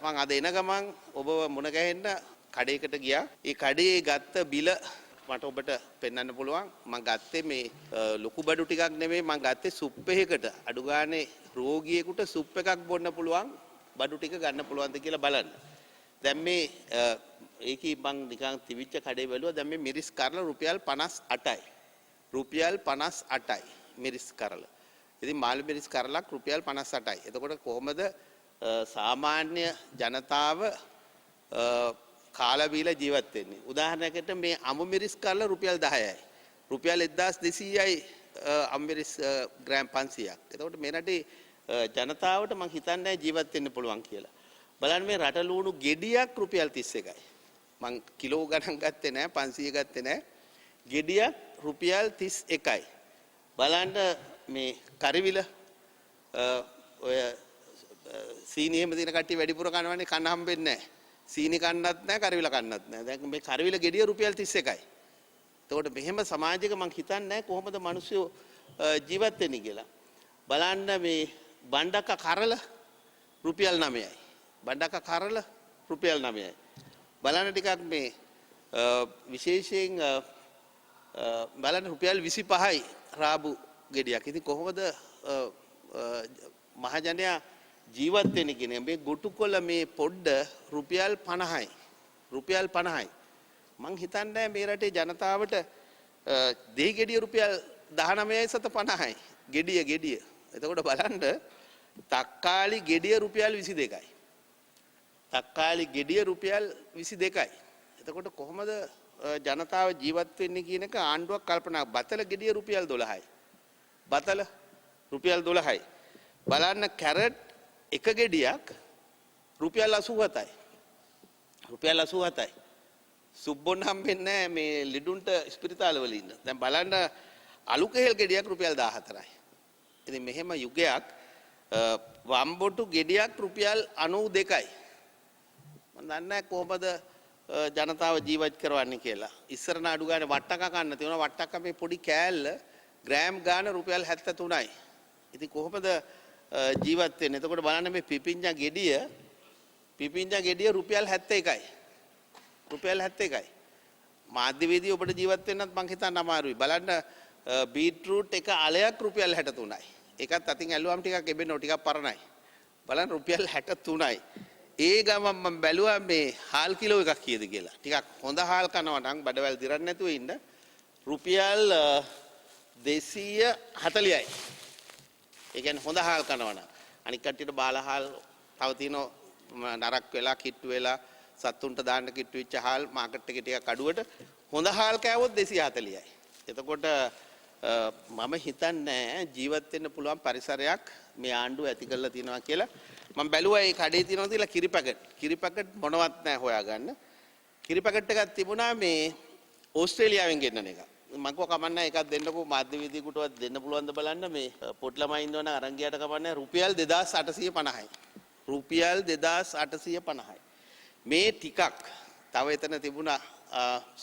මං අද එන ගමන් ඔබ මුණ ගැහෙන්න කඩේකට ගියා. ඒ කඩේ ගත්ත බිල මට ඔබට පෙන්වන්න පුළුවන්. මං ගත්තේ මේ ලොකු බඩු ටිකක් නෙමෙයි මං ගත්තේ සුප් එකකට. අඩු ගානේ රෝගියෙකුට සුප් එකක් බොන්න පුළුවන් බඩු ටික ගන්න පුළුවන්ද කියලා බලන්න. දැන් මේ ඒකී මං නිකන් තිවිච්ච කඩේ බැලුවා. දැන් මේ මිරිස් කරල රුපියල් 58යි. රුපියල් 58යි මිරිස් කරල. ඉතින් මාළු මිරිස් කරලක් රුපියල් 58යි. එතකොට කොහොමද සාමාන්‍ය ජනතාව කාලා බීලා ජීවත් වෙන්නේ? උදාහරණයකට මේ අමු මිරිස් කරල රුපියල් 10යි. රුපියල් 1200යි අමු මිරිස් ග්‍රෑම් 500ක්. එතකොට මේ රටේ ජනතාවට මං හිතන්නේ ජීවත් වෙන්න පුළුවන් කියලා. බලන්න මේ රට ලුණු ගෙඩියක් රුපියල් 31යි. මං කිලෝ ගණන් ගත්තේ නැහැ 500 ගත්තේ නැහැ. ගෙඩියක් රුපියල් 31යි. බලන්න මේ කරිවිල ඔය සීනි එහෙම දින කට්ටිය වැඩිපුර කනවනේ කන්න හම්බෙන්නේ නැහැ. සීනි කන්නත් නැහැ කරිවිල කන්නත් නැහැ. දැන් මේ කරිවිල ගෙඩිය රුපියල් 31යි. එතකොට මෙහෙම සමාජයක මං හිතන්නේ නැහැ කොහොමද මිනිස්සු ජීවත් වෙන්නේ කියලා. බලන්න මේ බණ්ඩක කරල රුපියල් 9යි. බණ්ඩක කරල රුපියල් 9යි. බලන්න ටිකක් මේ විශේෂයෙන් බලන්න රුපියල් 25යි රාබු ගෙඩියක්. ඉතින් කොහොමද මහජනයා ජීවත් වෙන්නේ කියන්නේ මේ ගොටුකොළ මේ පොඩ්ඩ රුපියල් 50යි. රුපියල් 50යි. මං හිතන්නේ මේ රටේ ජනතාවට දෙහි ගෙඩිය රුපියල් 19යි සත 50යි. ගෙඩිය. එතකොට බලන්න තක්කාලි ගෙඩිය රුපියල් 22යි. තක්කාලි ගෙඩිය රුපියල් 22යි. එතකොට කොහොමද ජනතාව ජීවත් වෙන්නේ කියන එක ආණ්ඩුවක් කල්පනා. බතල ගෙඩිය රුපියල් 12යි. බතල රුපියල් 12යි. බලන්න කැරට් එක ගෙඩියක් රුපියල් 87යි. රුපියල් 87යි. සුබ්බොන් හම්බෙන්නේ නැහැ මේ ලිඩුන්ට ස්පිරිතාලවල ඉන්න. දැන් බලන්න අලු කෙහෙල් ගෙඩියක් රුපියල් 14යි. ඉතින් මෙහෙම යුගයක් වම්බොටු ගෙඩියක් රුපියල් 92යි. මම දන්නේ නැහැ කොහොමද ජනතාව ජීවත් කරවන්නේ කියලා. ඉස්සර නාඩු ගානේ වට්ටක කන්න තියෙනවා. වට්ටක මේ පොඩි කෑල්ල ග්‍රෑම් ගාන රුපියල් 73යි. ඉතින් කොහොමද ජීවත් වෙන්නේ? එතකොට බලන්න මේ පිපිඤ්ඤා ගෙඩිය රුපියල් 71යි. රුපියල් 71යි. මාධ්‍යවේදී ඔබට ජීවත් වෙන්නත් මං හිතන්න අමාරුයි. බලන්න බීට්රූට් එක අලයක් රුපියල් 63යි. ඒකත් අතින් ඇල්ලුවම ටිකක් එබෙන්නෝ ටිකක් පරණයි. බලන්න රුපියල් 63යි. ඒ ගමන් මම බැලුවා මේ හාල් කිලෝ එකක් කීයද කියලා. ටිකක් හොඳ හාල් කනවා නම් බඩවැල් දිරන්නේ නැතුව ඉන්න රුපියල් 240යි. ඒ කියන්නේ හොඳ හාල් කනවා නම් අනික් කට්ටියට බාල හාල් තව තියෙනවා නරක් වෙලා කිට්ටු වෙලා සත්තුන්ට දාන්න කිට්ටු වෙච්ච හාල් මාකට් එකේ ටිකක් අඩුවට හොඳ හාල් කෑවොත් 240යි. එතකොට මම හිතන්නේ ජීවත් වෙන්න පුළුවන් පරිසරයක් මේ ආණ්ඩුව ඇති කරලා තියෙනවා කියලා. මම බැලුවා ඒ කඩේ තියෙනවා කියලා කිරි පැකට් මොනවත් නැහැ හොයාගන්න. කිරි පැකට් එකක් තිබුණා මේ ඕස්ට්‍රේලියාවෙන් ගෙන්නන එක. මම කව කමන්නේ එකක් දෙන්නකෝ මාධ්‍යවේදීකටවත් දෙන්න පුළුවන්ද බලන්න මේ පොඩි ළමයි ඉන්නවනම් අරන් ගියට කමන්නේ රුපියල් 2850යි. රුපියල් 2850යි. මේ ටිකක් තව එතන තිබුණා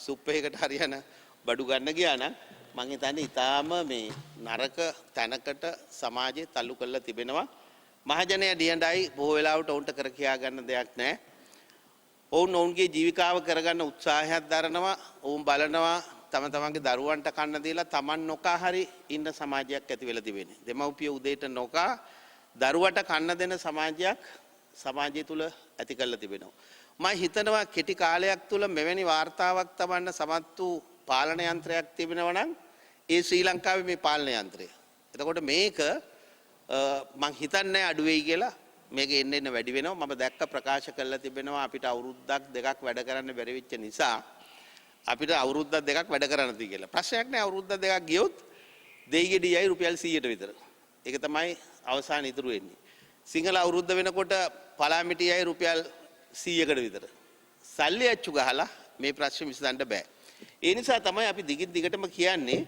සුප් එකකට හරියන බඩු ගන්න ගියා නම් මං හිතන්නේ ඊටාම මේ නරක තැනකට සමාජයේ තල්ලු කරලා තිබෙනවා. මහජනයා ඩියඬයි බොහෝ වෙලාවට ඔවුන්ට කර කියා ගන්න දෙයක් නැහැ. ඔවුන්ගේ ජීවිකාව කරගන්න උත්සාහයක් දරනවා. ඔවුන් බලනවා තම තමන්ගේ දරුවන්ට කන්න දීලා Taman නොකා හරි ඉන්න සමාජයක් ඇති වෙලා තිබෙන්නේ. දෙමව්පිය උදේට නොකා දරුවට කන්න දෙන සමාජය තුල ඇති කරලා තිබෙනවා. මම හිතනවා කෙටි කාලයක් තුල මෙවැනි වාර්තාවක් තබන්න සමත් වූ පාලන යන්ත්‍රයක් තිබෙනවා නම් ඒ ශ්‍රී ලංකාවේ මේ පාලන යන්ත්‍රය. එතකොට මේක මං හිතන්නේ අඩු වෙයි කියලා. මේක එන්න වැඩි වෙනවා. මම දැක්ක ප්‍රකාශ කරලා තිබෙනවා අපිට අවුරුද්දක් දෙකක් වැඩ කරන්න බැරි වෙච්ච නිසා අපිට අවුරුද්දක් දෙකක් වැඩ කරන්න තියෙයි කියලා. ප්‍රශ්නයක් නෑ අවුරුද්දක් දෙකක් ගියොත් දෙයි ගෙඩියයි රුපියල් 100ට විතර. ඒක තමයි අවසාන ඉතුරු වෙන්නේ. සිංහල අවුරුද්ද වෙනකොට පලාමිටියයි රුපියල් 100කට විතර. සල්ලි අච්චු ගහලා මේ ප්‍රශ්නේ විසඳන්න බෑ. ඒ නිසා තමයි අපි දිගටම කියන්නේ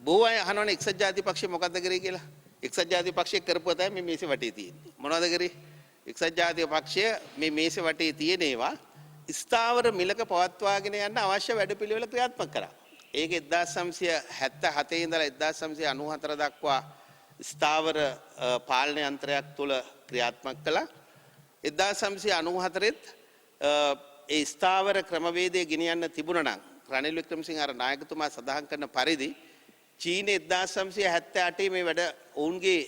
බොහෝ අය අහනවනේ එක්සත් ජාතික පක්ෂය මොකද්ද කරේ කියලා. එක්සත් ජාතික පක්ෂය කරපුවා තමයි මේ මේසේ වටේ තියෙන්නේ. මොනවද කරේ? එක්සත් ජාතික පක්ෂය මේ මේසේ වටේ තියෙන ඒවා ස්ථාවර මිලක පවත්වාගෙන යන්න අවශ්‍ය වැඩපිළිවෙල ක්‍රියාත්මක කරා. ඒක 1977 ඉඳලා 1994 දක්වා ස්ථාවර පාලන යන්ත්‍රයක් තුල ක්‍රියාත්මක කළා. 1994ත් ඒ ස්ථාවර ක්‍රමවේදය ගෙනියන්න තිබුණා නම් රනිල් වික්‍රමසිංහ අර නායකතුමා සඳහන් කරන පරිදි චීනයේ 1978 මේ වැඩ ඔවුන්ගේ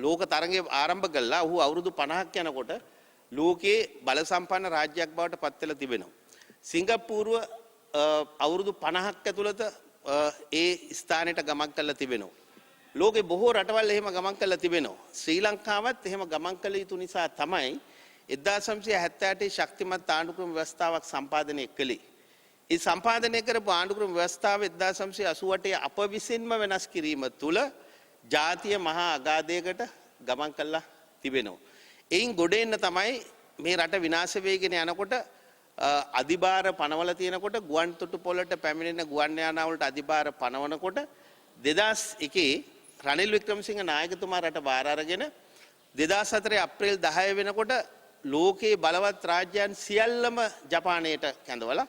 ලෝක තරගය ආරම්භ කළා. ඔහු අවුරුදු 50ක් යනකොට ලෝකයේ බල සම්පන්න රාජ්‍යයක් බවට පත් වෙලා තිබෙනවා. සිංගප්පූරුව අවුරුදු 50ක් ඇතුළත ඒ ස්ථානයට ගමන් කරලා තිබෙනවා. ලෝකේ බොහෝ රටවල් එහෙම ගමන් කරලා තිබෙනවා. ශ්‍රී ලංකාවත් එහෙම ගමන් කළ යුතු නිසා තමයි 1978 ශක්තිමත් ආණ්ඩුක්‍රම ව්‍යවස්ථාවක් සම්පාදනය කළේ. ඒ සම්පාදනය කරපු ආණ්ඩුක්‍රම ව්‍යවස්ථාව 1988 අප විසින්ම වෙනස් කිරීම තුළ ජාතිය මහා අගාධයකට ගමන් කළා තිබෙනවා. එයින් ගොඩ එන්න තමයි මේ රට විනාශ වෙගෙන යනකොට අධිභාර පනවල තියෙනකොට ගුවන් තොටුපොළට පැමිණෙන ගුවන් යානා වලට අධිභාර පනවනකොට 2001 රනිල් වික්‍රමසිංහ නායකතුමා රට බාර අරගෙන 2004 අප්‍රේල් 10 වෙනකොට ලෝකයේ බලවත් රාජ්‍යයන් සියල්ලම ජපානයට කැඳවලා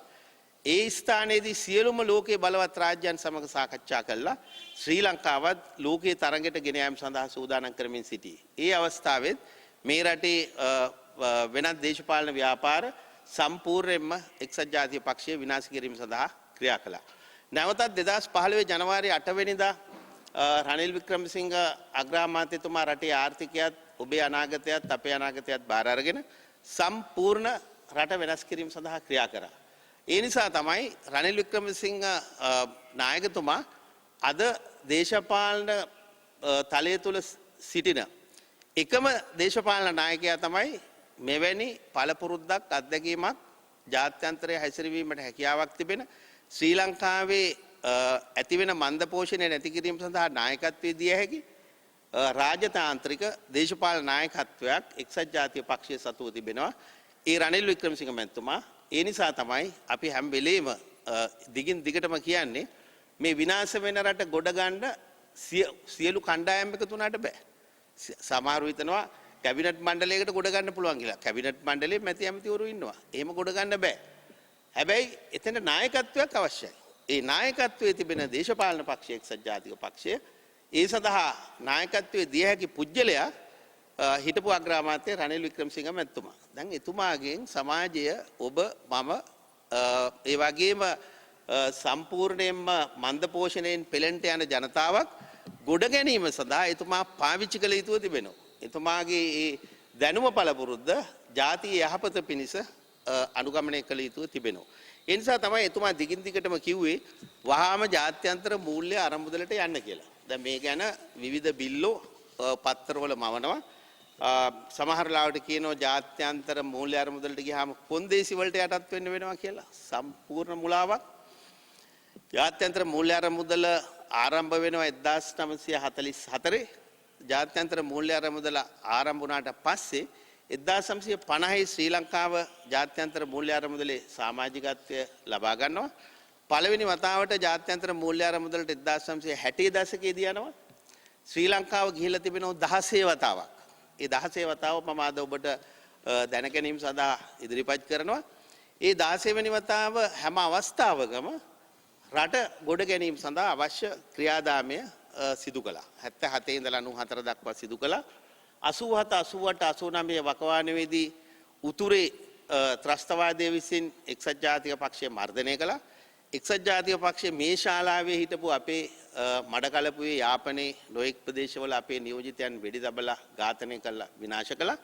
ඒ ස්ථානයේදී සියලුම ලෝකයේ බලවත් රාජ්‍යයන් සමග සාකච්ඡා කළා ශ්‍රී ලංකාවත් ලෝකයේ තරඟයට ගෙන යාම සඳහා සූදානම් කරමින් සිටී. ඒ අවස්ථාවෙත් මේ රටේ වෙනත් දේශපාලන ව්‍යාපාර සම්පූර්ණයෙන්ම එක්සත් ජාතික පක්ෂය විනාශ කිරීම සඳහා ක්‍රියා කළා. නැවතත් 2015 ජනවාරි 8 වෙනිදා රනිල් වික්‍රමසිංහ අග්‍රාමාත්‍යතුමා රටේ ආර්ථිකයත් ඔබේ අනාගතයත් අපේ අනාගතයත් බාර අරගෙන සම්පූර්ණ රට වෙනස් කිරීම සඳහා ක්‍රියා කරා. ඒ නිසා තමයි රනිල් වික්‍රමසිංහ නායකතුමා අද දේශපාලන තලය තුල සිටින එකම දේශපාලන නායකයා තමයි මෙවැනි පළපුරුද්දක් අත්දැකීමක් ජාත්‍යන්තරයේ හැසිරවීමට හැකියාවක් තිබෙන ශ්‍රී ලංකාවේ ඇතිවෙන මන්ද පෝෂණය නැති කිරීම සඳහා නායකත්වයේ දිය හැකි රාජතාන්ත්‍රික දේශපාලන නායකත්වයක් එක්සත් ජාතික පක්ෂයේ සතුව තිබෙනවා. ඒ රනිල් වික්‍රමසිංහ මැතිතුමා ඒ නිසා තමයි අපි හැම වෙලේම දිගින් දිගටම කියන්නේ මේ විනාශ වෙන රට ගොඩ ගන්න සියලු කණ්ඩායම් එකතු වුණාට බෑ. සමහරව හිතනවා කැබිනට් මණ්ඩලයකට ගොඩ ගන්න පුළුවන් කියලා. කැබිනට් මණ්ඩලයේ මැති ඇමතිවරු ඉන්නවා. එහෙම ගොඩ ගන්න බෑ. හැබැයි එතන නායකත්වයක් අවශ්‍යයි. ඒ නායකත්වයේ තිබෙන දේශපාලන පක්ෂය එක්සත් ජාතික පක්ෂය ඒ සඳහා නායකත්වයේ දිය හැකි පුජ්‍යලයා හිටපු අග්‍රාමාත්‍ය රනිල් වික්‍රමසිංහ මැතිතුමා. දැන් එතුමාගෙන් සමාජය ඔබ මම ඒ වගේම සම්පූර්ණයෙන්ම මන්ද පෝෂණයෙන් පෙළෙන්ට යන ජනතාවක් ගොඩ ගැනීම සඳහා එතුමා පාවිච්චි කළ යුතුව තිබෙනවා. එතුමාගේ ඒ දැනුම පළපුරුද්ද ජාතිය යහපත පිණිස අනුගමනය කළ යුතුව තිබෙනවා. ඒ නිසා තමයි එතුමා දිගින් දිගටම කිව්වේ වහාම ජාත්‍යන්තර මූල්‍ය අරමුදලට යන්න කියලා. දැන් මේ ගැන විවිධ බිල්ලෝ පත්තරවල මවනවා. සමහර ලාවට කියනවා ජාත්‍යන්තර මූල්‍ය අරමුදලට ගියාම කොන්දේසි වලට යටත් වෙන්න වෙනවා කියලා. සම්පූර්ණ මුලාවක්. ජාත්‍යන්තර මූල්‍ය අරමුදල ආරම්භ වෙනවා 1944. ජාත්‍යන්තර මූල්‍ය අරමුදල ආරම්භ වුණාට පස්සේ 1950 ශ්‍රී ලංකාව ජාත්‍යන්තර මූල්‍ය අරමුදලේ සමාජිකත්වය ලබා ගන්නවා. පළවෙනි වතාවට ජාත්‍යන්තර මූල්‍ය අරමුදලට 1960 දශකයේදී යනවා. ශ්‍රී ලංකාව ගිහිලා තිබෙනවා 16 වතාවක්. ඒ 16 වතාව මම අද ඔබට දැන ගැනීම සඳහා ඉදිරිපත් කරනවා. ඒ 16 වෙනි වතාව හැම අවස්ථාවකම රට ගොඩ ගැනීම සඳහා අවශ්‍ය ක්‍රියාදාමය සිදු කළා. 77 ඉඳලා 94 දක්වා සිදු කළා. 87 88 89 වකවානුවේදී උතුරේ ත්‍රස්තවාදයේ විසින් එක්සත් ජාතික පක්ෂය මර්ධනය කළා. එක්සත් ජාතික පක්ෂය මේ ශාලාවේ හිටපු අපේ මඩකලපුවේ යාපනයේ නොඑක් ප්‍රදේශවල අපේ නියෝජිතයන් වෙඩි තබලා ඝාතනය කළා විනාශ කළා.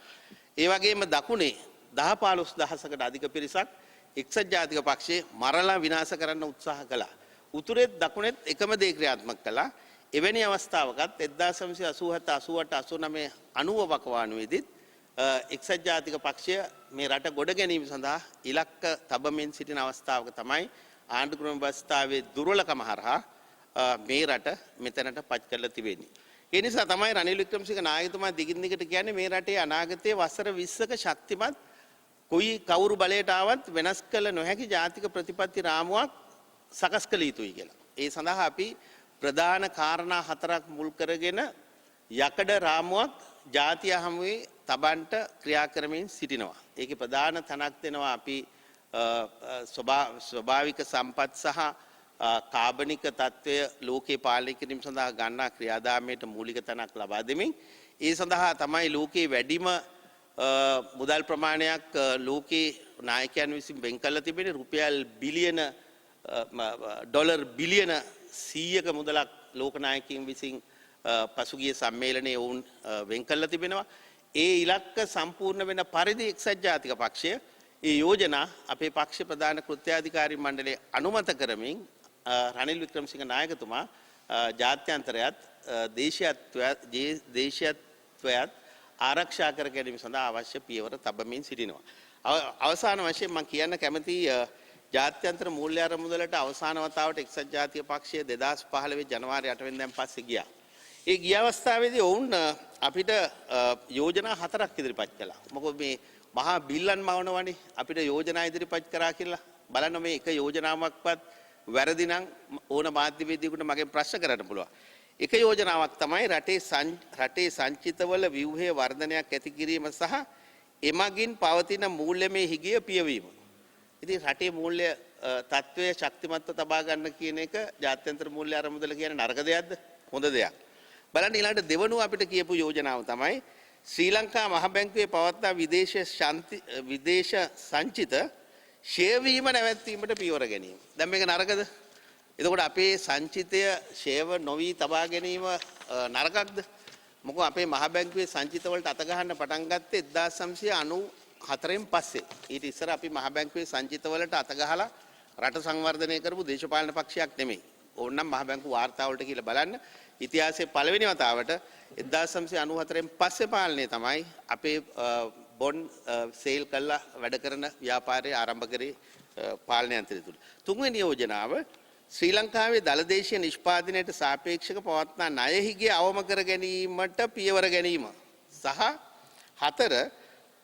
ඒ වගේම දකුණේ 10-15000කට අධික පිරිසක් එක්සත් ජාතික පක්ෂයේ මරලා විනාශ කරන්න උත්සාහ කළා. උතුරේත් දකුණේත් එකම දේ ක්‍රියාත්මක කළා. එවැනි අවස්ථාවකත් 1987 88 89 90 වකවානුවේදීත් එක්සත් ජාතික පක්ෂය මේ රට ගොඩ ගැනීම සඳහා ඉලක්ක තබමින් සිටින අවස්ථාවක තමයි ආණ්ඩුක්‍රම ව්‍යවස්ථාවේ දුර්වලකම හරහා මේ රට මෙතනට පත් කරලා තිබෙන්නේ. ඒ නිසා තමයි රනිල් වික්‍රමසිංහ නායකතුමා දිගින් දිගට කියන්නේ මේ රටේ අනාගතයේ වසර 20ක ශක්තිමත් කවුරු බලයට ආවත් වෙනස් කළ නොහැකි ජාතික ප්‍රතිපත්ති රාමුවක් සකස් කළ යුතුයි කියලා. ඒ සඳහා අපි ප්‍රධාන කාරණා 4ක් මුල් කරගෙන යකඩ රාමුවක් ජාතිය හමුවේ තබන්ට ක්‍රියා කරමින් සිටිනවා. ඒකේ ප්‍රධාන තැනක් දෙනවා අපි ස්වභාවික සම්පත් සහ කාබනික තත්ත්වය ලෝකේ පාලනය කිරීම සඳහා ගන්නා ක්‍රියාදාමයට මූලික තැනක් ලබා දෙමින් ඒ සඳහා තමයි ලෝකේ වැඩිම මුදල් ප්‍රමාණයක් ලෝකේ නායකයන් විසින් වෙන් කරලා තිබෙන්නේ රුපියල් බිලියන ඩොලර් බිලියන 100ක මුදලක් ලෝක නායකයින් විසින් පසුගිය සම්මේලනයේ වුන් වෙන් කරලා තිබෙනවා. ඒ ඉලක්ක සම්පූර්ණ වෙන පරිදි එක්සත් ජාතික පක්ෂය ඒ යෝජනා අපේ පක්ෂ ප්‍රධාන කෘත්‍යාධිකාරී මණ්ඩලයේ අනුමත කරමින් රනිල් වික්‍රමසිංහ නායකතුමා ජාත්‍යන්තරයත් දේශීයත්වයත් ආරක්ෂා කර ගැනීම සඳහා අවශ්‍ය පියවර තබමින් සිටිනවා. අවසාන වශයෙන් මම කියන්න කැමති ජාත්‍යන්තර මූල්‍ය අරමුදලට අවසාන වතාවට එක්සත් ජාතික පක්ෂය 2015 ජනවාරි 8 වෙනිදාන් පස්සේ ගියා. ඒ ගිය අවස්ථාවේදී ඔවුන් අපිට යෝජනා 4ක් ඉදිරිපත් කළා. මොකද මේ මහා බිල්ලන් මවනවනේ අපිට යෝජනා ඉදිරිපත් කරා කියලා. බලන්න මේ එක යෝජනාවක්වත් වැරදි නම් ඕන මාධ්‍යවේදියෙකුට මගෙන් ප්‍රශ්න කරන්න පුළුවන්. එක යෝජනාවක් තමයි රටේ සංචිතවල ව්‍යුහය වර්ධනයක් ඇති කිරීම සහ එමගින් පවතින මූල්‍යමය හිගිය පියවීම. ඉතින් රටේ මූල්‍ය තත්ත්වය ශක්තිමත්ව තබා ගන්න කියන එක ජාත්‍යන්තර මූල්‍ය අරමුදල කියන නරක දෙයක්ද? හොඳ දෙයක්. බලන්න ඊළඟට දෙවනුව අපිට කියපු යෝජනාව තමයි ශ්‍රී ලංකා මහ බැංකුවේ පවත්නා විදේශ සංචිත ෂෙයා වීම නැවැත්වීමට පියවර ගැනීම. දැන් මේක නරකද? එතකොට අපේ සංචිතය ෂෙයා නොවි තබා ගැනීම නරකක්ද? මොකද අපේ මහ බැංකුවේ සංචිත වලට අත ගහන්න පටන් ගත්තේ 1994න් පස්සේ. ඊට ඉස්සර අපි මහ බැංකුවේ සංචිත වලට අත ගහලා රට සංවර්ධනය කරපු දේශපාලන පක්ෂයක් නෙමෙයි. ඕනනම් මහ බැංකු වාර්තා වලට කියලා බලන්න. ඉතිහාසයේ පළවෙනි වතාවට 1994න් පස්සේ පාලනය තමයි අපේ බොන්ඩ් සේල් කළා වැඩ කරන ව්‍යාපාරය ආරම්භ කරේ පාලන යන්ත්‍රය තුල. තුන්වෙනි යෝජනාව ශ්‍රී ලංකාවේ දළදේශීය නිෂ්පාදනයට සාපේක්ෂව පවත්නා ණය හිගිය අවම කර ගැනීමට පියවර ගැනීම සහ 4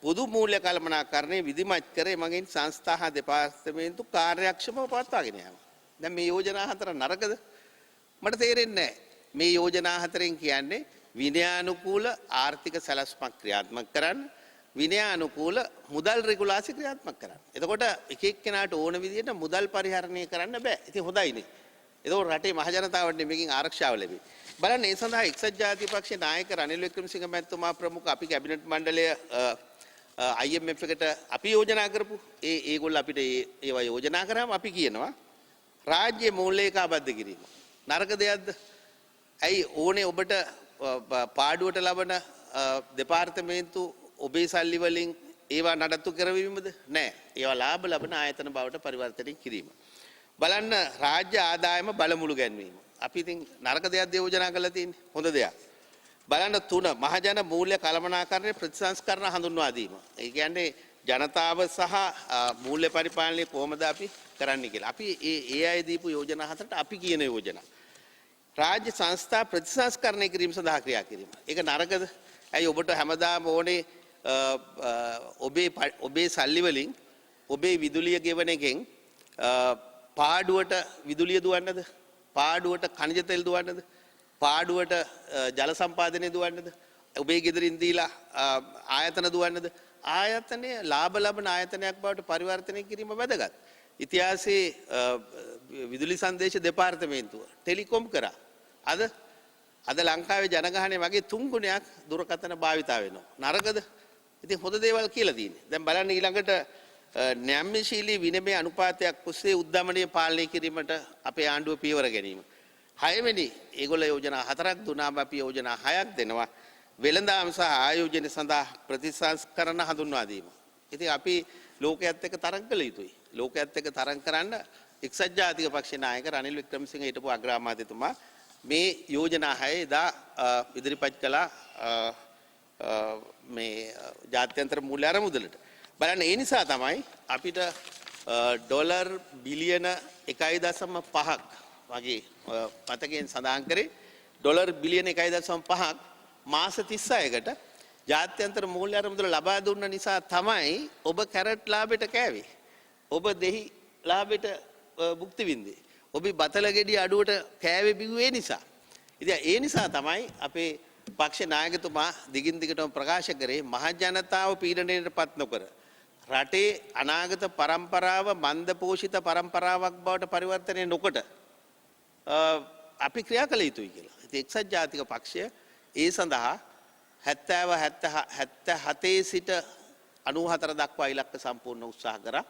පොදු මූල්‍ය කළමනාකරණය විධිමත් කර එමගින් සංස්ථා හා දෙපාර්තමේන්තු කාර්යක්ෂමව පවත්වාගෙන යාම. දැන් මේ යෝජනා 4 නරකද? මට තේරෙන්නේ නැහැ. මේ යෝජනා 4න් කියන්නේ විනයානුකූල ආර්ථික සැලැස්මක් ක්‍රියාත්මක කරන්න, විනයානුකූල මුදල් රෙගුලාසි ක්‍රියාත්මක කරන්න. එතකොට එක එක්කෙනාට ඕන විදිහට මුදල් පරිහරණය කරන්න බෑ. ඉතින් හොඳයිනේ. එතකොට රටේ මහ ජනතාවට මේකෙන් ආරක්ෂාව ලැබෙයි. බලන්න ඒ සඳහා එක්සත් ජාතික පක්ෂයේ නායක රනිල් වික්‍රමසිංහ මැතිතුමා ප්‍රමුඛ අපි කැබිනට් මණ්ඩලය IMF එකට අපි යෝජනා කරපු ඒගොල්ලෝ අපිට ඒවා යෝජනා කරාම අපි කියනවා රාජ්‍ය මූල්‍ය ඒකාබද්ධ කිරීම. නරක දෙයක්ද? ඇයි ඕනේ ඔබට පාඩුවට ලබන දෙපාර්තමේන්තු ඔබේ සල්ලි වලින් ඒවා නඩත්තු කරවීමද? නෑ. ඒවා ලාභ ලබන ආයතන බවට පරිවර්තනය කිරීම. බලන්න රාජ්‍ය ආදායම බලමුළු ගැන්වීම. අපි ඉතින් නරක දෙයක්ද යෝජනා කරලා තියෙන්නේ? හොඳ දෙයක්. බලන්න 3 මහජන මූල්‍ය කළමනාකරණය ප්‍රතිසංස්කරණ හඳුන්වා දීම. ඒ කියන්නේ ජනතාව සහ මූල්‍ය පරිපාලනය කොහොමද අපි කරන්නේ කියලා. අපි ඒ අය දීපු යෝජනා 4ට අපි කියන යෝජනා. රාජ්‍ය සංස්ථා ප්‍රතිසංස්කරණය කිරීම සඳහා ක්‍රියා කිරීම. ඒක නරකද? ඇයි ඔබට හැමදාම ඕනේ ඔබේ සල්ලි වලින් ඔබේ විදුලිය ගෙවන එකෙන් පාඩුවට විදුලිය දුවන්නද? පාඩුවට khනිජ තෙල් දුවන්නද? පාඩුවට ජල සම්පාදනය දුවන්නද? ඔබේ ගෙදරින් දීලා ආයතන දුවන්නද? ආයතනය ලාභ ලබන ආයතනයක් බවට පරිවර්තනය කිරීම වැදගත්. ඉතිහාසයේ විදුලි සංදේශ දෙපාර්තමේන්තුව ටෙලිකොම් කරා. අද ලංකාවේ ජනගහනය වගේ 3 ගුණයක් දුරකථන භාවිතා වෙනවා. නරකද? ඉතින් හොඳ දේවල් කියලා තියෙන්නේ. දැන් බලන්න ඊළඟට න්‍යායශීලී විනිමය අනුපාතයක් ඔස්සේ උද්දමනය පාලනය කිරීමට අපේ ආණ්ඩුව පියවර ගැනීම. 6 වෙනි ඒගොල්ලෝ යෝජනා 4ක් දුනාම අපි යෝජනා 6ක් දෙනවා. වෙළඳාම් සහ ආයෝජන සඳහා ප්‍රතිසංස්කරණ හඳුන්වා දීම. ඉතින් අපි ලෝකයේත් එක්ක තරඟ කළ යුතුයි. ලෝකයේත් එක්ක තරඟ කරන්න එක්සත් ජාතික පක්ෂේ නායක රනිල් වික්‍රමසිංහ හිටපු අග්‍රාමාත්‍යතුමා මේ යෝජනා 6 එදා ඉදිරිපත් කළා මේ ජාත්‍යන්තර මූල්‍ය අරමුදලට. බලන්න ඒ නිසා තමයි අපිට ඩොලර් බිලියන 1.5ක් වගේ පතකෙන් සඳහන් කරේ ඩොලර් බිලියන 1.5ක් මාස 36කට ජාත්‍යන්තර මූල්‍ය අරමුදල ලබා දුන්න නිසා තමයි ඔබ කැරට් ලාභයට කෑවේ. ඔබ දෙහි ලාභයට භුක්ති විඳේ. ඔබ බතල ගෙඩිය අඩුවට කෑවේ බිව්වේ නිසා. ඉතින් ඒ නිසා තමයි අපේ පක්ෂ නායකතුමා දිගින් දිගටම ප්‍රකාශ කරේ මහ ජනතාව පීඩනයට පත් නොකර රටේ අනාගත પરම්පරාව මන්දපෝෂිත પરම්පරාවක් බවට පරිවර්තනය නොකොට අපි ක්‍රියා කළ යුතුයි කියලා. ඉතින් එක්සත් ජාතික පක්ෂය ඒ සඳහා 77 සිට 94 දක්වා ඉලක්ක සම්පූර්ණ උත්සාහ කරා.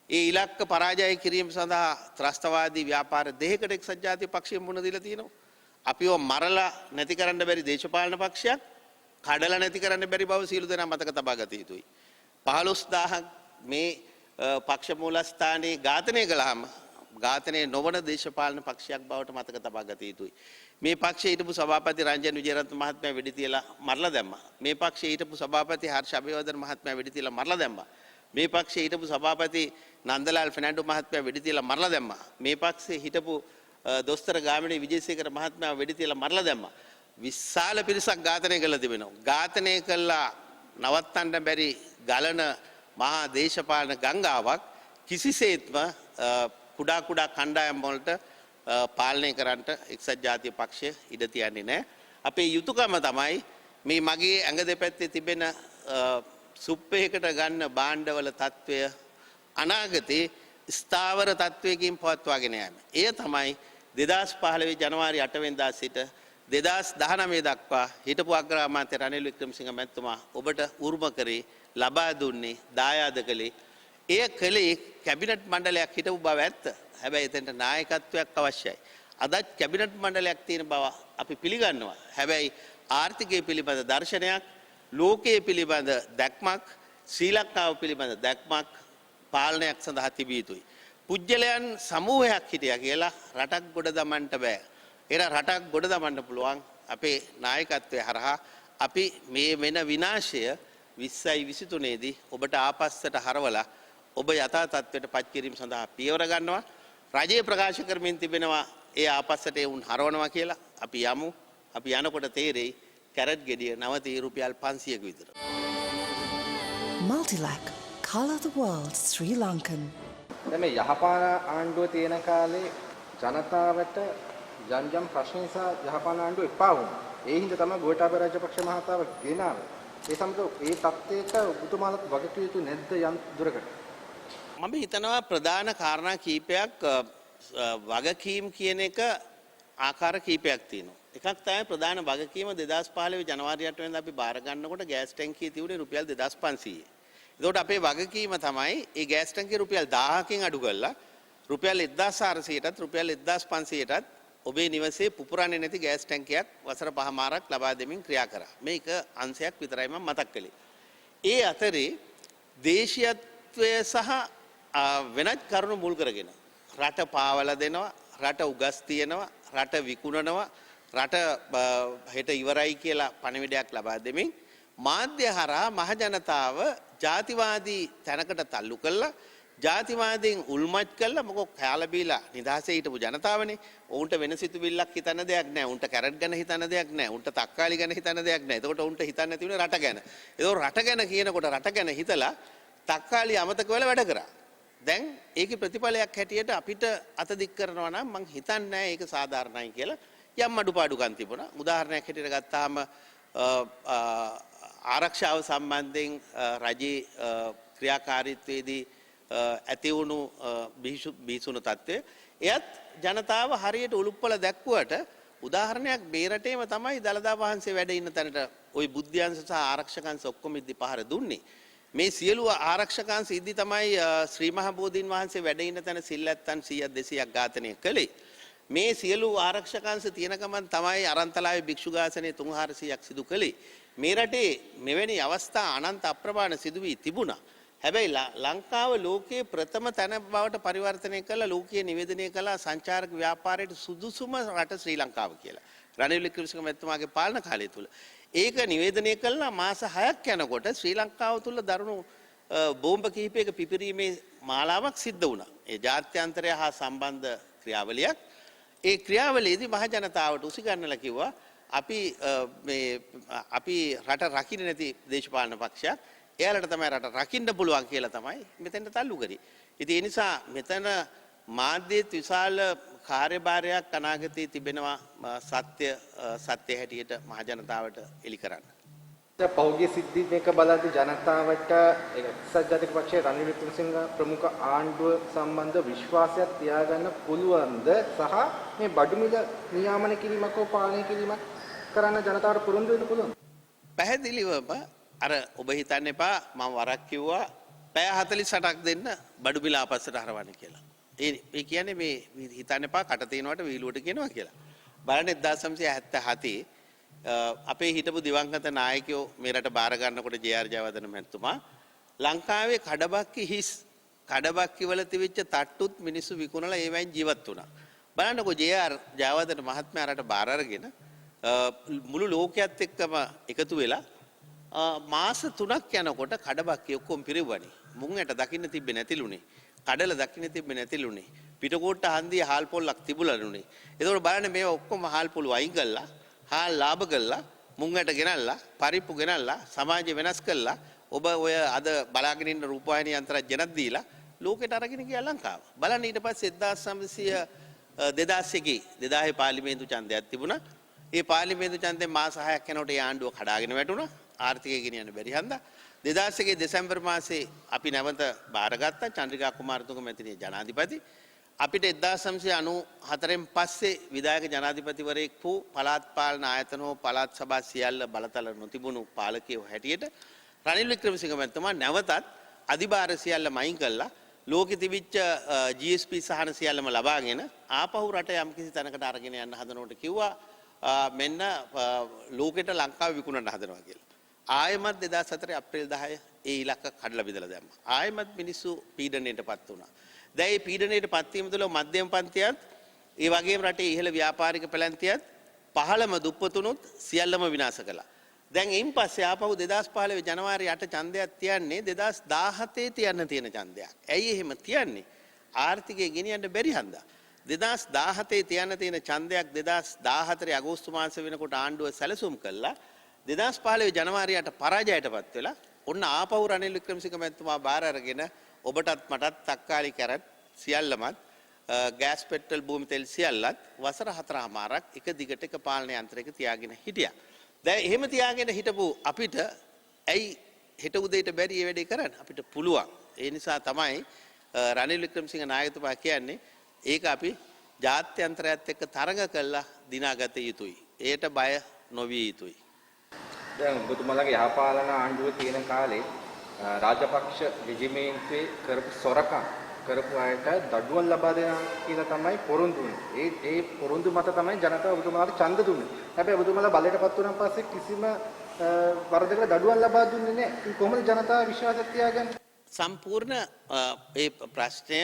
ඒ ඉලක්ක පරාජය කිරීම සඳහා ත්‍රස්තවාදී ව්‍යාපාර දෙකකට එක්සත් ජාතික පක්ෂය මුහුණ දීලා තියෙනවා. අපිව මරලා නැති කරන්න බැරි දේශපාලන පක්ෂයක්, කඩලා නැති කරන්න බැරි බව සියලු දෙනා මතක තබා ගත යුතුයි. 15000ක් මේ පක්ෂ මූලස්ථානයේ ඝාතනය කළාම ඝාතනය නොවන දේශපාලන පක්ෂයක් බවට මතක තබා ගත යුතුයි. මේ පක්ෂයේ හිටපු සභාපති රංජන් විජේරත්න මහත්මයා වෙඩි තියලා මරලා දැම්මා. මේ පක්ෂයේ හිටපු සභාපති හර්ෂ අබේවර්ධන මහත්මයා වෙඩි තියලා මරලා දැම්මා. මේ පක්ෂයේ හිටපු සභාපති නන්දලාල් ෆෙනෑන්ඩෝ මහත්මයා වෙඩි තියලා මරලා දැම්මා. මේ පක්ෂයේ හිටපු දොස්තර ගාමිණී විජේසේකර මහත්මයා වෙඩි තියලා මරලා දැම්මා. විශාල පිරිසක් ඝාතනය කළා තිබෙනවා. ඝාතනය කළා නවත්තන්න බැරි ගලන මහා දේශපාලන ගංගාවක් කිසිසේත්ම කුඩා කුඩා කණ්ඩායම් වලට පාලනය කරන්නට එක්සත් ජාතික පක්ෂය ඉඩ තියන්නේ නැහැ. අපේ යුතුයකම තමයි මේ මගේ ඇඟ දෙපැත්තේ තිබෙන සුප්පේකට ගන්න භාණ්ඩවල තත්වය අනාගතේ ස්ථාවර තත්වයකින් පවත්වාගෙන යෑම. එය තමයි 2015 ජනවාරි 8 වෙනිදා සිට 2019 දක්වා හිටපු අග්‍රාමාත්‍ය රනිල් වික්‍රමසිංහ මැතිතුමා ඔබට උරුම කරේ ලබා දුන්නේ දායාද කළේ. එය කළේ කැබිනට් මණ්ඩලයක් හිටපු බව ඇත්ත. හැබැයි එතනට නායකත්වයක් අවශ්‍යයි. අදත් කැබිනට් මණ්ඩලයක් තියෙන බව අපි පිළිගන්නවා. හැබැයි ආර්ථිකය පිළිබඳ දර්ශනයක්, ලෝකයේ පිළිබඳ දැක්මක්, ශ්‍රී ලංකාව පිළිබඳ දැක්මක් පාලනයක් සඳහා තිබිය යුතුයි. පුජ්‍යලයන් සමූහයක් හිටියා කියලා රටක් ගොඩ දමන්න බෑ. ඒන රටක් ගොඩ දමන්න පුළුවන් අපේ නායකත්වය හරහා. අපි මේ වෙන විනාශය 2023 දී ඔබට ආපස්සට හරවලා ඔබ යථා තත්ත්වයට පත් කිරීම සඳහා පියවර ගන්නවා. රජය ප්‍රකාශ කරමින් තිබෙනවා ඒ ආපස්සට ඒ උන් හරවනවා කියලා. අපි යමු. අපි යනකොට තේරෙයි කැරට් ගෙඩිය නවතී රුපියල් 500ක විතර. Multilac, Colour the World, Sri Lankan. දැන් මේ යහපාන ආණ්ඩුව තියෙන කාලේ ජනතාවට ජන්ජම් ප්‍රශ්න නිසා යහපාන ආණ්ඩුව එපා වුණා. ඒ හින්දා තමයි ගෝඨාභය රාජපක්ෂ මහතාව ගෙනාවේ. ඒ සමග ඒ තත්ත්වයට ඔබතුමාලත් වගකිය යුතු නැද්ද යම් දුරකට? මම හිතනවා ප්‍රධාන කාරණා කීපයක් වගකීම් කියන එක ආකාර කීපයක් තියෙනවා. එකක් තමයි ප්‍රධාන වගකීම 2015 ජනවාරි 8 වෙනිදා අපි බාර ගන්නකොට ගෑස් ටැංකිය තිබුණේ රුපියල් 2500. ඒකට අපේ වගකීම තමයි ඒ ගෑස් ටැංකිය රුපියල් 1000කින් අඩු කරලා රුපියල් 1400ටත් රුපියල් 1500ටත් ඔබේ නිවසේ පුපුරන්නේ නැති ගෑස් ටැංකියක් වසර 5මාරක් ලබා දෙමින් ක්‍රියා කරා. මේක අංශයක් විතරයි මම මතක් කළේ. ඒ අතරේ දේශීයත්වය සහ වෙනත් කරුණු මුල් කරගෙන රට පාවලා දෙනවා, රට උගස් තියනවා, රට විකුණනවා, රට හෙට ඉවරයි කියලා පණිවිඩයක් ලබා දෙමින් මාධ්‍ය හරහා මහජනතාව ජාතිවාදී තැනකට තල්ලු කළා. ජාතිවාදයෙන් උල්මත් කළා. මොකෝ කාලා බීලා නිදහසේ හිටපු ජනතාවනේ. උන්ට වෙන සිතුවිල්ලක් හිතන්න දෙයක් නැහැ. උන්ට කැරට් ගැන හිතන්න දෙයක් නැහැ. උන්ට තක්කාලි ගැන හිතන්න දෙයක් නැහැ. එතකොට උන්ට හිතන්න තියෙන්නේ රට ගැන. ඒතකොට රට ගැන කියනකොට රට ගැන හිතලා තක්කාලි අමතක වෙලා වැඩ කරා. දැන් ඒකේ ප්‍රතිඵලයක් හැටියට අපිට අත දික් කරනවා නම් මං හිතන්නේ නැහැ ඒක සාධාරණයි කියලා. යම් අඩුපාඩුකම් තිබුණා. උදාහරණයක් හැටියට ගත්තාම ආරක්ෂාව සම්බන්ධයෙන් රජයේ ක්‍රියාකාරීත්වයේදී ඇති වුණු බිහිසුණු තත්ත්වය එයත් ජනතාව හරියට උලුප්පල දැක්වුවට උදාහරණයක් මේ රටේම තමයි දළදා වහන්සේ වැඩ ඉන්න තැනට ওই බුද්ධ්‍යංශ සහ ආරක්ෂකංශ ඔක්කොම ඉදි පහර දුන්නේ. මේ සියලු ආරක්ෂකංශ ඉදි තමයි ශ්‍රී මහ බෝධීන් වහන්සේ වැඩ ඉන්න තැන සිල්ලැත්තන් 100ක් 200ක් ඝාතනය කළේ. මේ සියලු ආරක්ෂකංශ තියෙන ගමන් තමයි අරන්තලාවේ භික්ෂු ඝාතනය 300ක් සිදු කළේ. මේ රටේ මෙවැනි අවස්ථා අනන්ත අප්‍රමාණ සිදු වී තිබුණා. හැබැයි ලංකාව ලෝකයේ ප්‍රථම තැන බවට පරිවර්තනය කළා. ලෝකීය නිවේදනය කළා සංචාරක ව්‍යාපාරයට සුදුසුම රට ශ්‍රී ලංකාව කියලා. රනිල් වික්‍රමසිංහ මැතිතුමාගේ පාලන කාලය තුල ඒක නිවේදනය කළා. මාස 6ක් යනකොට ශ්‍රී ලංකාව තුල දරුණු බෝම්බ කිහිපයක පිපිරීමේ මාලාවක් සිද්ධ වුණා. ඒ ජාත්‍යන්තරය හා සම්බන්ධ ක්‍රියාවලියක්. ඒ ක්‍රියාවලියේදී මහ ජනතාවට උසිගන්නලා කිව්වා අපි රට රකින්න නැති දේශපාලන පක්ෂයක්. එයාලට තමයි රට රකින්න පුළුවන් කියලා තමයි මෙතෙන්ට තල්ලු කරේ. ඉතින් ඒ නිසා මෙතන මාධ්‍යයේ විශාල කාර්යභාරයක් අනාගතයේ තිබෙනවා සත්‍ය හැටියට මහ ජනතාවට එලි කරන්න. දැන් පෞද්ගලික සිද්ධි මේක බලද්දී ජනතාවට එක්සත් ජාතික පක්ෂයේ රනිල් වික්‍රමසිංහ ප්‍රමුඛ ආණ්ඩුව සම්බන්ධ විශ්වාසයක් තියාගන්න පුළුවන්ද සහ මේ බඩු මිල නියාමනය කිරීමක් හෝ පාලනය කිරීමක් කරන්න ජනතාවට පුරුදු වෙන්න පුළුවන්ද? පැහැදිලිවම අර ඔබ හිතන්න එපා මම වරක් කිව්වා පැය 48ක් දෙන්න බඩු බිල ආපස්සට හරවන්න කියලා. ඒ කියන්නේ මේ හිතන්න එපා කට තිනවට වීලුවට කියනවා කියලා. බලන්න 1977 අපේ හිටපු දිවංගත නායකයෝ මේ රට බාර ගන්නකොට ජේ.ආර්. ජයවර්ධන මැතිතුමා ලංකාවේ කඩබක්කි හිස් කඩබක්කි වල තිබිච්ච තට්ටුත් මිනිස්සු විකුණලා ඒවෙන් ජීවත් වුණා. බලන්නකෝ ජේ.ආර්. ජයවර්ධන මහත්මයා රට බාර අරගෙන මුළු ලෝකයේත් එක්කම එකතු වෙලා මාස 3ක් යනකොට කඩබක්කි ඔක්කොම පිරෙවුවනේ. මුංගට දකින්න තිබ්බේ නැතිලුනේ. කඩල දකින්න තිබ්බේ නැතිලුනේ. පිටකොට්ට හන්දිය හාල් පොල්ලක් තිබුණලුනේ. ඒතකොට බලන්න මේවා ඔක්කොම හාල් පොළු වයින් කළා, හාල් ලාභ කළා, මුංගට ගෙනල්ලා, පරිප්පු ගෙනල්ලා, සමාජය වෙනස් කළා. ඔබ ඔය අද බලාගෙන ඉන්න රූපවාහිනී අන්තරජනත් දීලා ලෝකෙට අරගෙන ගියා ලංකාව. බලන්න ඊට පස්සේ 2000 පාර්ලිමේන්තු ඡන්දයක් තිබුණා. ඒ පාර්ලිමේන්තු ඡන්දේ මාස 6ක් යනකොට ඒ ආණ්ඩුව කඩාගෙන වැටුණා. ආර්ථිකය ගෙනියන්න බැරි හන්දා 2001 දෙසැම්බර් මාසේ අපි නැවත බාරගත්තා චන්ද්‍රිකා කුමාරතුංග මැතිණිය ජනාධිපති. අපිට 1994න් පස්සේ විධායක ජනාධිපතිවරයෙක් වූ පළාත් පාලන ආයතන හෝ පළාත් සභා සියල්ල බලතල නොතිබුණු පාලකයෝ හැටියට රනිල් වික්‍රමසිංහ මැතිතුමා නැවතත් අධිභාර සියල්ල මයින් කළා. ලෝකෙ තිබිච්ච GSP සහන සියල්ලම ලබාගෙන ආපහු රට යම්කිසි තැනකට අරගෙන යන්න හදනකොට කිව්වා මෙන්න ලෝකෙට ලංකාව විකුණන්න හදනවා කියලා. ආයමත් 2004 අප්‍රේල් 10 ඒ ඉලක්ක කඩලා බෙදලා දැම්මා. ආයමත් මිනිස්සු පීඩණයටපත් වුණා. දැන් මේ පීඩණයටපත් වීම තුළ මධ්‍යම පන්තියත් ඒ වගේම රටේ ඉහළ ව්‍යාපාරික පැලැන්තියත් පහළම දුප්පතුනුත් සියල්ලම විනාශ කළා. දැන් එයින් පස්සේ ආපහු 2015 ජනවාරි 8 ඡන්දයක් තියන්නේ 2017 තියන්න තියෙන ඡන්දයක්. ඇයි එහෙම තියන්නේ? ආර්ථිකය ගෙනියන්න බැරි හන්දා. 2017 තියන්න තියෙන ඡන්දයක් 2014 අගෝස්තු මාස වෙනකොට ආණ්ඩුව සැලසුම් කළා. 2015 ජනවාරි 8 පරාජයටපත් වෙලා ඔන්න ආපහු රනිල් වික්‍රමසිංහ මැතිතුමා බාර අරගෙන ඔබටත් මටත් තක්කාලි කැරට් සියල්ලමත් ගෑස් පෙට්‍රල් භූමි තෙල් සියල්ලත් වසර 4මාරක් එක දිගට එක පාලන යන්ත්‍රයක තියාගෙන හිටියා. දැන් එහෙම තියාගෙන හිටපු අපිට ඇයි හෙට උදේට බැරි මේ වැඩේ කරන්න? අපිට පුළුවන්. ඒ නිසා තමයි රනිල් වික්‍රමසිංහ නායකතුමා කියන්නේ ඒක අපි ජාත්‍යන්තරයත් එක්ක තරඟ කළා දිනාගත යුතුයි. ඒට බය නොවිය යුතුයි. දැන් ඔබතුමාලගේ යහපාලන ආණ්ඩුව තියෙන කාලේ රාජපක්ෂ රෙජිමේන්තුවේ කරපු සොරකම් කරපු අයට දඩුවම් ලබා දෙනවා කියලා තමයි පොරොන්දු වුනේ. ඒ පොරොන්දු මත තමයි ජනතාව ඔබතුමාලට ඡන්ද දුන්නේ. හැබැයි ඔබතුමාලා බලයටපත් වුණාන් පස්සේ කිසිම වරදකට දඩුවම් ලබා දුන්නේ නැහැ. කොහොමද ජනතාව විශ්වාසයක් තියාගන්නේ? සම්පූර්ණ ඒ ප්‍රශ්නය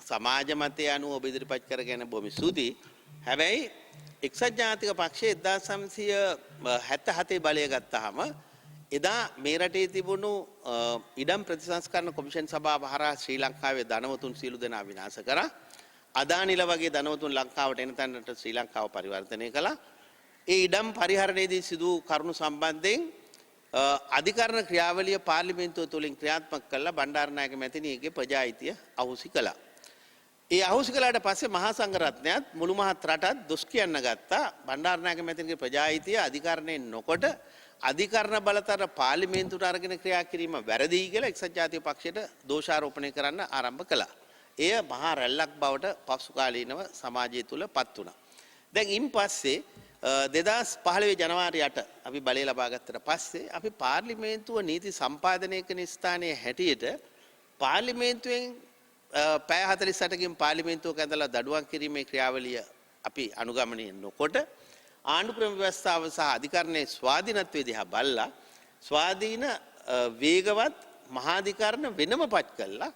සමාජ මතය අනුව ඔබ ඉදිරිපත් කරගෙන බොහොම ස්තුතියි. හැබැයි එක්සත් ජාතික පක්ෂය 1977 බලය ගත්තාම එදා මේ රටේ තිබුණු ඉඩම් ප්‍රතිසංස්කරණ කොමිෂන් සභාව හරහා ශ්‍රී ලංකාවේ ධනවතුන් සියලු දෙනා විනාශ කරා. අදානිල වගේ ධනවතුන් ලංකාවට එන තැනට ශ්‍රී ලංකාව පරිවර්තනය කළා. ඒ ඉඩම් පරිහරණයේදී සිදු කරුණු සම්බන්ධයෙන් අධිකරණ ක්‍රියාවලිය පාර්ලිමේන්තුව තුළින් ක්‍රියාත්මක කළා බණ්ඩාරනායක මැතිණියගේ ප්‍රජායිතිය අහුසි කළා. ඒ අහුසි කළාට පස්සේ මහා සංඝරත්නයත් මුළු මහත් රටත් දොස් කියන්න ගත්තා. බණ්ඩාරනායක මැතිණියගේ ප්‍රජායිතිය අධිකරණයෙන් නොකොට අධිකරණ බලතල පාර්ලිමේන්තුවට අරගෙන ක්‍රියා කිරීම වැරදි කියලා එක්සත් ජාතික පක්ෂයට දෝෂාරෝපණය කරන්න ආරම්භ කළා. එය මහා රැල්ලක් බවට පසු කාලීනව සමාජය තුල පත් වුණා. දැන් ඉන් පස්සේ 2015 ජනවාරි 8 අපි බලය ලබා ගත්තට පස්සේ අපි පාර්ලිමේන්තුව නීති සම්පාදනය කරන ස්ථානයේ හැටියට පාර්ලිමේන්තුවෙන් පැය 48කින් පාර්ලිමේන්තුවක ඇඳලා දඩුවම් කිරීමේ ක්‍රියාවලිය අපි අනුගමනය නොකොට ආණ්ඩු ක්‍රම ව්‍යවස්ථාව සහ අධිකරණයේ ස්වාධීනත්වයේ දිහා බලලා ස්වාධීන වේගවත් මහාධිකරණ වෙනම පත් කළා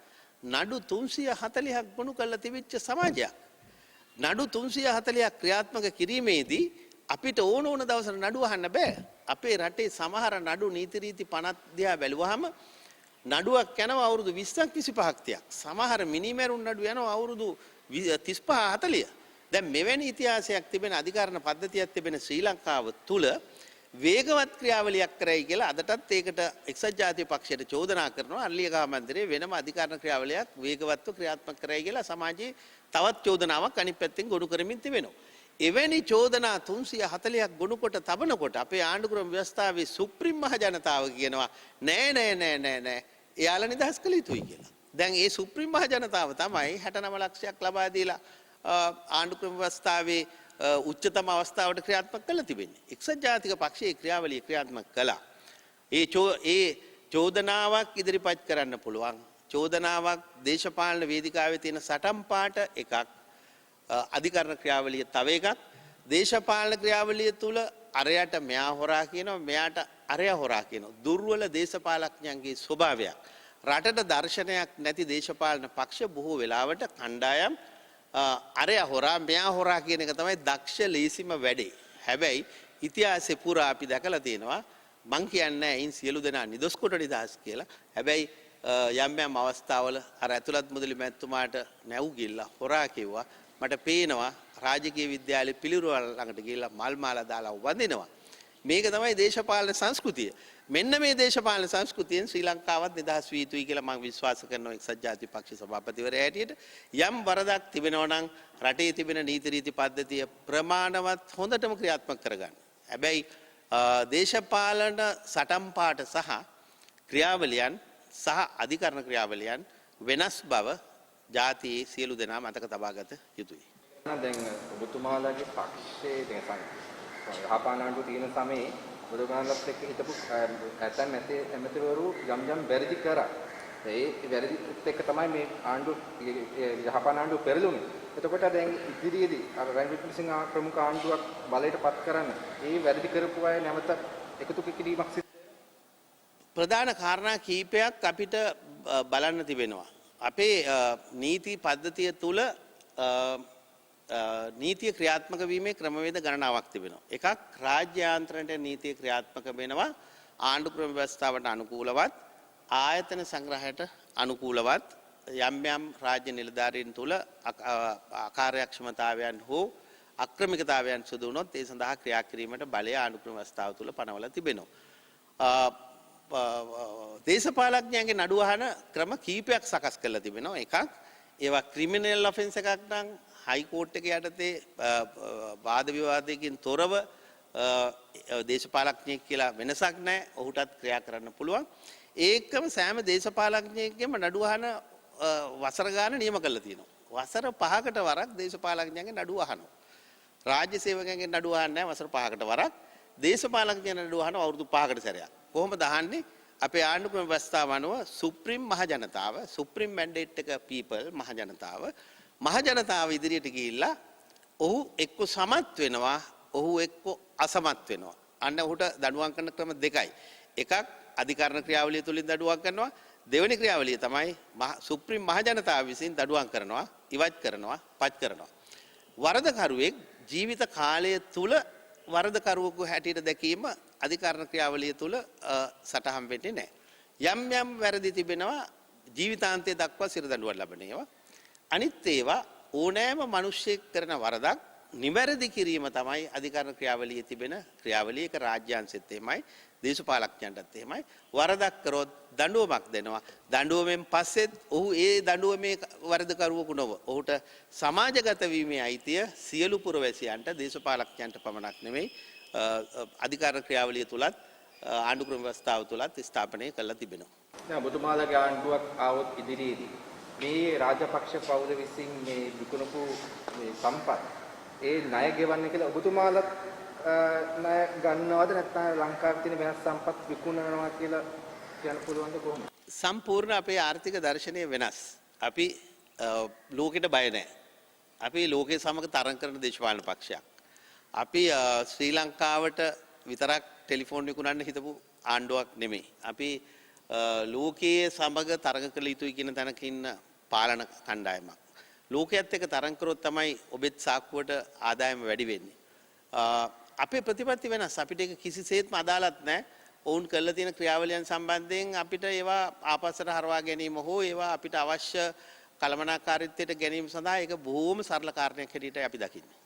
නඩු 340ක් ගොනු කරලා තිබිච්ච සමාජයක්. නඩු 340ක් ක්‍රියාත්මක කිරීමේදී අපිට ඕන දවසට නඩු අහන්න බෑ. අපේ රටේ සමහර නඩු නීති රීති 50 දිහා බැලුවාම නඩුවක් යනවා අවුරුදු 20ක් 25ක් තියක්. සමහර මිනිමෙරුන් නඩු යනවා අවුරුදු 35 40. දැන් මෙවැනි ඉතිහාසයක් තිබෙන අධිකරණ පද්ධතියක් තිබෙන ශ්‍රී ලංකාව තුල වේගවත් ක්‍රියාවලියක් කරයි කියලා අදටත් ඒකට එක්සත් ජාතික පක්ෂයට චෝදනා කරනවා. අල්ලියගහ මන්දිරයේ වෙනම අධිකරණ ක්‍රියාවලියක් වේගවත්ව ක්‍රියාත්මක කරයි කියලා සමාජයේ තවත් චෝදනාවක් අනිත් පැත්තෙන් ගොනු කරමින් තිබෙනවා. එවැනි චෝදනා 340ක් ගොනුකොට තබනකොට අපේ ආණ්ඩු ක්‍රම ව්‍යවස්ථාවේ සුප්‍රීම මහ ජනතාව කියනවා නෑ එයාලා නිදහස් කළ යුතුයි කියලා. දැන් ඒ සුප්‍රීම මහ ජනතාව තමයි 69 ලක්ෂයක් ලබා දීලා ආණ්ඩු ක්‍රම ව්‍යවස්ථාවේ උච්චතම අවස්ථාවට ක්‍රියාත්මක කළ තිබෙන්නේ. එක්සත් ජාතික පක්ෂයේ ක්‍රියාවලිය ක්‍රියාත්මක කළා. ඒ චෝදනාවක් ඉදිරිපත් කරන්න පුළුවන්. චෝදනාවක් දේශපාලන වේදිකාවේ තියෙන සටන් පාට එකක්. අධිකරණ ක්‍රියාවලිය තව එකක්. දේශපාලන ක්‍රියාවලිය තුල අරයට මෙයා හොරා කියනවා මෙයාට අරයා හොරා කියනවා. දුර්වල දේශපාලඥයන්ගේ ස්වභාවයක්. රටට දර්ශනයක් නැති දේශපාලන පක්ෂ බොහෝ වෙලාවට කණ්ඩායම් අරයා හොරා මෙයා හොරා කියන එක තමයි දක්ෂ ලේසිම වැඩේ. හැබැයි ඉතිහාසෙ පුරා අපි දැකලා තියෙනවා මං කියන්නේ අයින් සියලු දෙනා නිදොස් කොට නිදහස් කියලා. හැබැයි යම් අවස්ථාවල අර ඇතුළත් මුදලි මැතිතුමාට නැව් ගිල්ලා හොරා කිව්වා. මට පේනවා රාජකීය විද්‍යාලයේ පිළිරුවල් ළඟට ගිහිල්ලා මල් මාලා දාලා වඳිනවා. මේක තමයි දේශපාලන සංස්කෘතිය. මෙන්න මේ දේශපාලන සංස්කෘතියෙන් ශ්‍රී ලංකාවත් නිදහස් විය යුතුයි කියලා මම විශ්වාස කරනවා එක්සත් ජාතික පක්ෂ සභාපතිවරයා හැටියට. යම් වරදක් තිබෙනවා නම් රටේ තිබෙන නීති රීති පද්ධතිය ප්‍රමාණවත් හොඳටම ක්‍රියාත්මක කරගන්න. හැබැයි දේශපාලන සටන්පාට සහ ක්‍රියාවලියන් සහ අධිකරණ ක්‍රියාවලියන් වෙනස් බව ජාතියේ සියලු දෙනා මතක තබාගත යුතුයි. දැන් ඔබතුමාලගේ පක්ෂයේ දැන් යහපාන ආණ්ඩුව තියෙන සමයේ ඔබතුමාලත් එක්ක හිටපු ඇතැම් ඇමතිවරු යම් වැරදි කරා. ඒ වැරදිත් එක්ක තමයි මේ ආණ්ඩුව යහපාන ආණ්ඩුව පෙරළුනේ. එතකොට දැන් ඉදිරියේදී අර රනිල් වික්‍රමසිංහ ප්‍රමුඛ ආණ්ඩුවක් බලයට පත් කරන්න ඒ වැරදි කරපු අය නැවත එකතු කිරීමක් සිදු ප්‍රධාන කාරණා කීපයක් අපිට බලන්න තිබෙනවා. අපේ නීති පද්ධතිය තුල නීතිය ක්‍රියාත්මක වීමේ ක්‍රමවේද ගණනාවක් තිබෙනවා. එකක් රාජ්‍ය යාන්ත්‍රණයට නීතිය ක්‍රියාත්මක වෙනවා ආණ්ඩු ක්‍රම ව්‍යවස්ථාවට අනුකූලවත් ආයතන සංග්‍රහයට අනුකූලවත් යම් රාජ්‍ය නිලධාරීන් තුල අකාර්යක්ෂමතාවයන් හෝ අක්‍රමිකතාවයන් සිදු වුණොත් ඒ සඳහා ක්‍රියා කිරීමට බලය ආණ්ඩු ක්‍රම ව්‍යවස්ථාව තුල පනවලා තිබෙනවා. දේශපාලඥයන්ගේ නඩු අහන ක්‍රම කීපයක් සකස් කරලා තිබෙනවා. එකක් ඒවා ක්‍රිමිනල් ඔෆෙන්ස් එකක් නම් හයි කෝට් එක යටතේ වාද විවාදයකින් තොරව දේශපාලඥයෙක් කියලා වෙනසක් නැහැ. ඔහුටත් ක්‍රියා කරන්න පුළුවන්. ඒකම සෑම දේශපාලඥයෙක්ගේම නඩු අහන වසර ගාන නියම කරලා තියෙනවා. වසර 5කට වරක් දේශපාලඥයන්ගේ නඩු අහනවා. රාජ්‍ය සේවකයන්ගේ නඩු අහන්නේ නැහැ වසර 5කට වරක්. දේශපාලඥයන් නඩු අහනවා අවුරුදු 5කට සැරයක්. කොහොමද අහන්නේ? අපේ ආණ්ඩු ක්‍රම ව්‍යවස්ථාව අනුව සුප්‍රීම මහ ජනතාව සුප්‍රීම මැන්ඩේට් එක පීපල් මහ ජනතාව ඉදිරියට ගිහිල්ලා ඔහු එක්ක සමත් වෙනවා ඔහු එක්ක අසමත් වෙනවා. අන්න ඔහුට දඬුවම් කරන ක්‍රම දෙකයි. එකක් අධිකරණ ක්‍රියාවලිය තුලින් දඬුවම් කරනවා. දෙවෙනි ක්‍රියාවලිය තමයි සුප්‍රීම මහ ජනතාව විසින් දඬුවම් කරනවා, ඉවත් කරනවා, පත් කරනවා. වරදකරුවෙක් ජීවිත කාලය තුල වරදකරුවෙකු හැටියට දැකීම අධිකරණ ක්‍රියාවලිය තුල සටහන් වෙන්නේ නැහැ. යම් වැරදි තිබෙනවා ජීවිතාන්තය දක්වා සිර දඬුවම් ලබන ඒවා. අනිත් ඒවා ඕනෑම මිනිසෙක් කරන වරදක් නිවැරදි කිරීම තමයි අධිකරණ ක්‍රියාවලියේ තිබෙන ක්‍රියාවලිය. ඒක රාජ්‍යාංශෙත් එහෙමයි, දේශපාලඥයන්ටත් එහෙමයි. වරදක් කරොත් දඬුවමක් දෙනවා. දඬුවමෙන් පස්සෙත් ඔහු ඒ දඬුවමේ වරදකරුවෙකු නොව ඔහුට සමාජගත වීමේ අයිතිය සියලු පුරවැසියන්ට දේශපාලඥයන්ට පමණක් නෙමෙයි අධිකරණ ක්‍රියාවලිය තුලත් ආණ්ඩු ක්‍රම ව්‍යවස්ථාව තුලත් ස්ථාපනය කරලා තිබෙනවා. දැන් ඔබතුමාලගේ ආණ්ඩුවක් ආවොත් ඉදිරියේදී මේ රාජපක්ෂ පවුල විසින් මේ විකුණපු මේ සම්පත් ඒ ණය ගෙවන්නේ කියලා ඔබතුමාලත් ණය ගන්නවද නැත්නම් ලංකාවේ තියෙන වෙනස් සම්පත් විකුණනවා කියලා කියන්න පුළුවන්ද කොහොමද? සම්පූර්ණ අපේ ආර්ථික දර්ශනය වෙනස්. අපි ලෝකෙට බය නැහැ. අපි ලෝකයේ සමග තරඟ කරන දේශපාලන පක්ෂයක්. අපි ශ්‍රී ලංකාවට විතරක් ටෙලිෆෝන් විකුණන්න හිතපු ආණ්ඩුවක් නෙමෙයි. අපි ලෝකයේ සමග තරඟ කළ යුතුයි කියන තැනක ඉන්න පාලන කණ්ඩායමක්. ලෝකයේත් එක්ක තරඟ කරොත් තමයි ඔබෙත් සාක්කුවට ආදායම වැඩි වෙන්නේ. අපේ ප්‍රතිපත්ති වෙනස්. අපිට ඒක කිසිසේත්ම අදාළත් නැහැ. ඔවුන් කළ තියෙන ක්‍රියාවලියන් සම්බන්ධයෙන් අපිට ඒවා ආපස්සට හරවා ගැනීම හෝ ඒවා අපිට අවශ්‍ය කළමනාකාරීත්වයට ගැනීම සඳහා ඒක බොහොම සරල කාරණයක් හැටියට අපි දකින්නේ.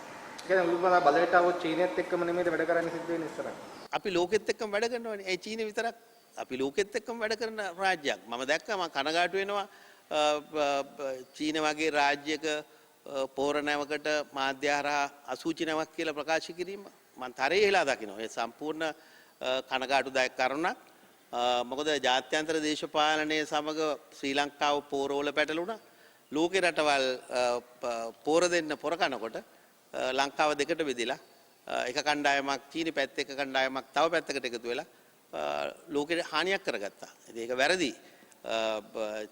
කියන්නේ ඔබතුමාලා බලයට આવොත් චීනයත් එක්කම නෙමෙයිද වැඩ කරන්න සිද්ධ වෙන්නේ ඉස්සරහ? අපි ලෝකෙත් එක්කම වැඩ කරනවානේ. ඒ චීනෙ විතරක් අපි ලෝකෙත් එක්කම වැඩ කරන රාජ්‍යයක්. මම දැක්කා මම කනගාටු වෙනවා චීන වගේ රාජ්‍යයක පෝර නැවකට මාධ්‍ය හරහා අසුචි නැවක් කියලා ප්‍රකාශ කිරීම මම තරයේ හිලා දකිනවා. ඒ සම්පූර්ණ කනගාටුදායක කරුණක්. මොකද ජාත්‍යන්තර දේශපාලනයේ සමග ශ්‍රී ලංකාව පෝරවල පැටළුණා. ලෝකේ රටවල් පෝර දෙන්න පොර කනකොට ලංකාව දෙකට බෙදිලා එක කණ්ඩායමක් චීන පැත්ත එක කණ්ඩායමක් තව පැත්තකට එකතු වෙලා ලෝකෙට හානියක් කරගත්තා. ඉතින් ඒක වැරදි.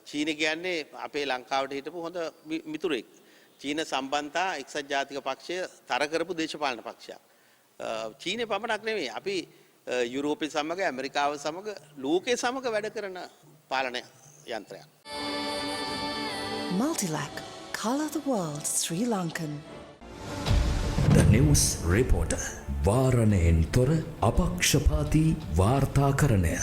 චීන කියන්නේ අපේ ලංකාවට හිටපු හොඳ මිතුරෙක්. චීන සම්බන්ධතා එක්සත් ජාතික පක්ෂය තර කරපු දේශපාලන පක්ෂයක්. චීනය පමණක් නෙවෙයි අපි යුරෝපය සමග ඇමරිකාව සමග ලෝකයේ සමග වැඩ කරන පාලන යන්ත්‍රයක්. Multilac, Colour the World Sri Lankan. The News Reporter වාරණයෙන් තොර අපක්ෂපාතී වාර්තාකරණය